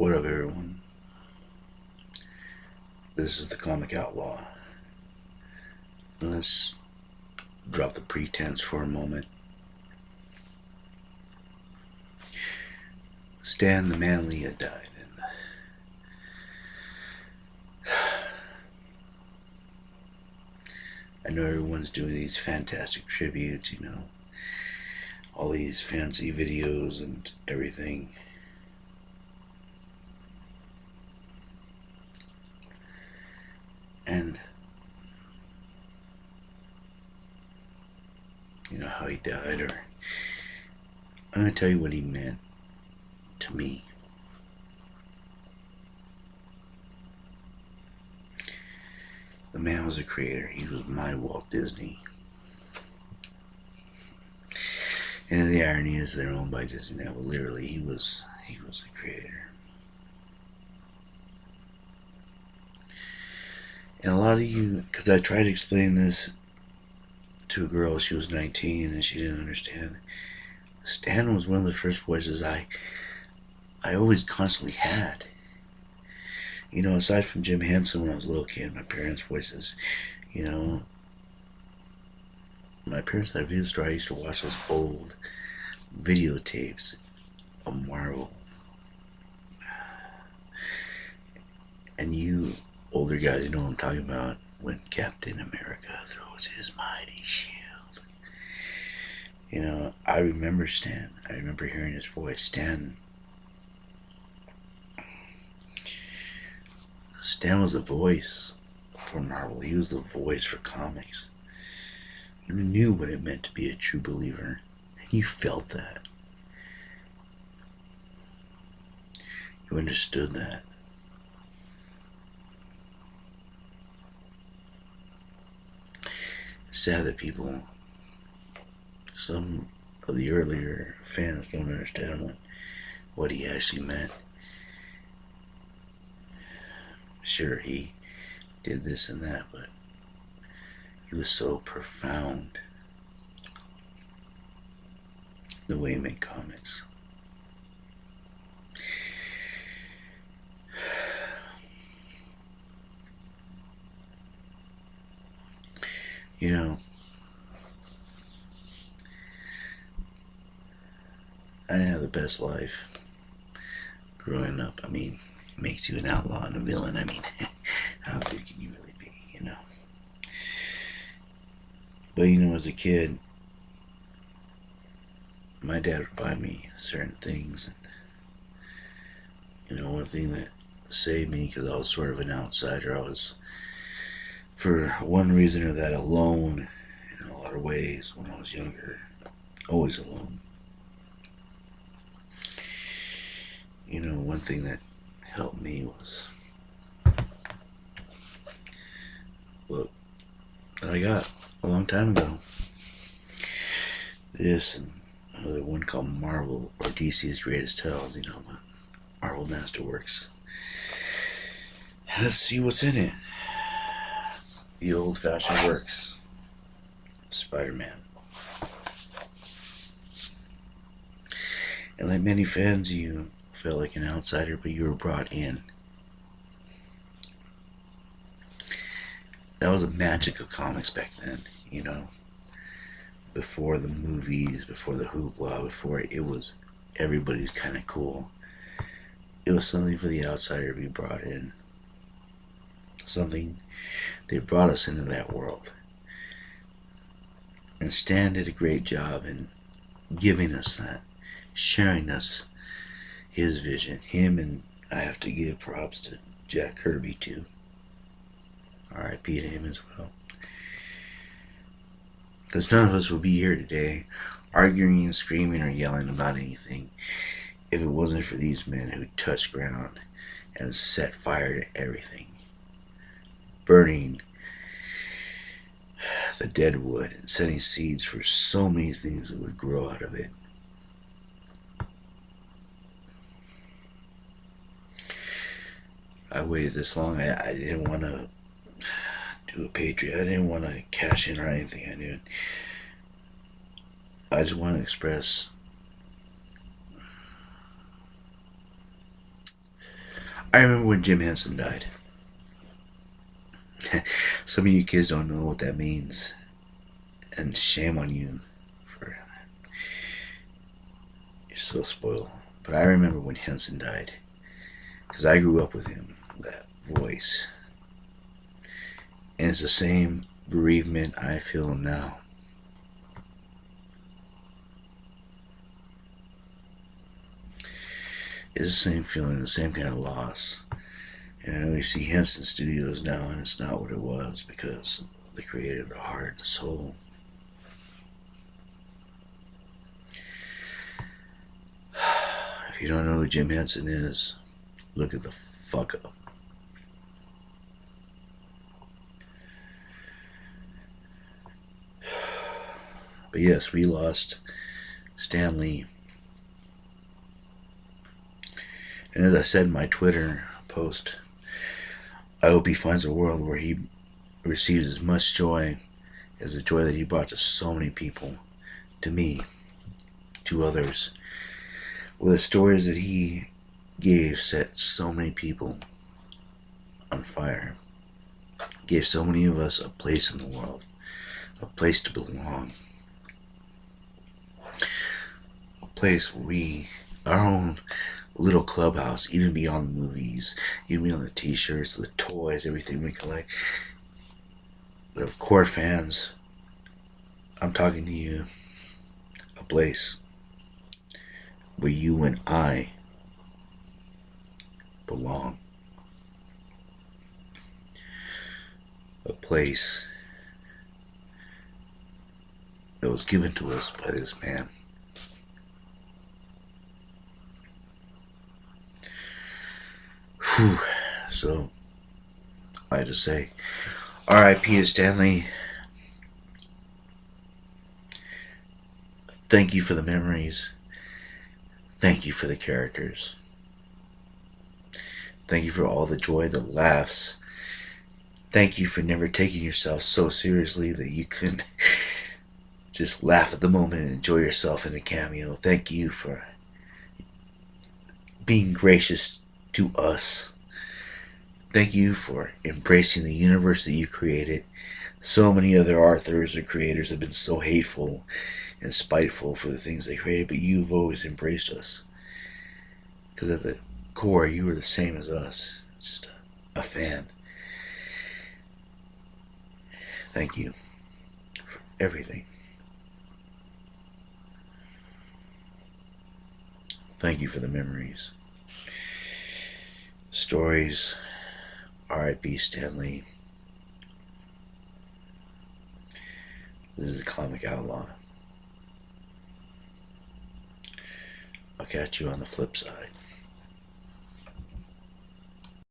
What up, everyone? This is the Comic Outlaw. Let's drop the pretense for a moment. Stan the Manly had died, and I know everyone's doing these fantastic tributes, all these fancy videos and everything. And how he died, or I'm going to tell you what he meant to me. The man was a creator. He was my Walt Disney. And the irony is they're owned by Disney now, but literally he was a creator. And a lot of you, because I tried to explain this to a girl, she was 19 and she didn't understand. Stan was one of the first voices I always constantly had. Aside from Jim Henson when I was a little kid, my parents' voices, my parents had a video store. I used to watch those old videotapes of Marvel. And you older guys, you know what I'm talking about, when Captain America throws his mighty shield. I remember Stan. I remember hearing his voice. Stan was the voice for Marvel. He was the voice for comics. You knew what it meant to be a true believer. And you felt that. You understood that. It's sad that some of the earlier fans don't understand what he actually meant. Sure, he did this and that, but he was so profound the way he made comics. I didn't have the best life growing up. It makes you an outlaw and a villain. How good can you really be, But as a kid, my dad would buy me certain things. And, one thing that saved me, because I was sort of an outsider, I was, for one reason or that, alone in a lot of ways when I was younger. Always alone. One thing that helped me was book that I got a long time ago. This and another one called Marvel or DC's Greatest Tales, but Marvel Masterworks. Let's see what's in it. The old-fashioned works. Spider-Man. And like many fans, you felt like an outsider, but you were brought in. That was the magic of comics back then, Before the movies, before the hoopla, before it was everybody's kind of cool. It was something for the outsider to be brought in. They brought us into that world. And Stan did a great job in giving us that, sharing us his vision. Him, and I have to give props to Jack Kirby too. R.I.P. to him as well. Because none of us would be here today arguing and screaming or yelling about anything if it wasn't for these men who touched ground and set fire to everything. Burning the dead wood and setting seeds for so many things that would grow out of it. I waited this long. I didn't want to do a Patreon. I didn't want to cash in or anything. I just want to express I remember when Jim Henson died. Some of you kids don't know what that means, and shame on you for you're so spoiled. But I remember when Henson died, because I grew up with him, that voice, and it's the same bereavement I feel now. It's the same feeling, the same kind of loss. And I know you see Henson Studios now, and it's not what it was because they created the heart and the soul. If you don't know who Jim Henson is, look at the fuck up. But yes, we lost Stan Lee. And as I said in my Twitter post, I hope he finds a world where he receives as much joy as the joy that he brought to so many people, to me, to others. Well, the stories that he gave set so many people on fire. Gave so many of us a place in the world, a place to belong, a place where we, our own little clubhouse, even beyond the movies, even beyond the t-shirts, the toys, everything we collect. The core fans, I'm talking to you, a place where you and I belong. A place that was given to us by this man. Whew. So, I had to say, R.I.P. to Stan Lee. Thank you for the memories. Thank you for the characters. Thank you for all the joy, the laughs. Thank you for never taking yourself so seriously that you couldn't just laugh at the moment and enjoy yourself in a cameo. Thank you for being gracious to us. Thank you for embracing the universe that you created. So many other authors or creators have been so hateful and spiteful for the things they created, but you've always embraced us. Because at the core, you were the same as us. Just a fan. Thank you for everything. Thank you for the memories. Stories. R.I.P. Stan Lee. This is a comic outlaw. I'll catch you on the flip side.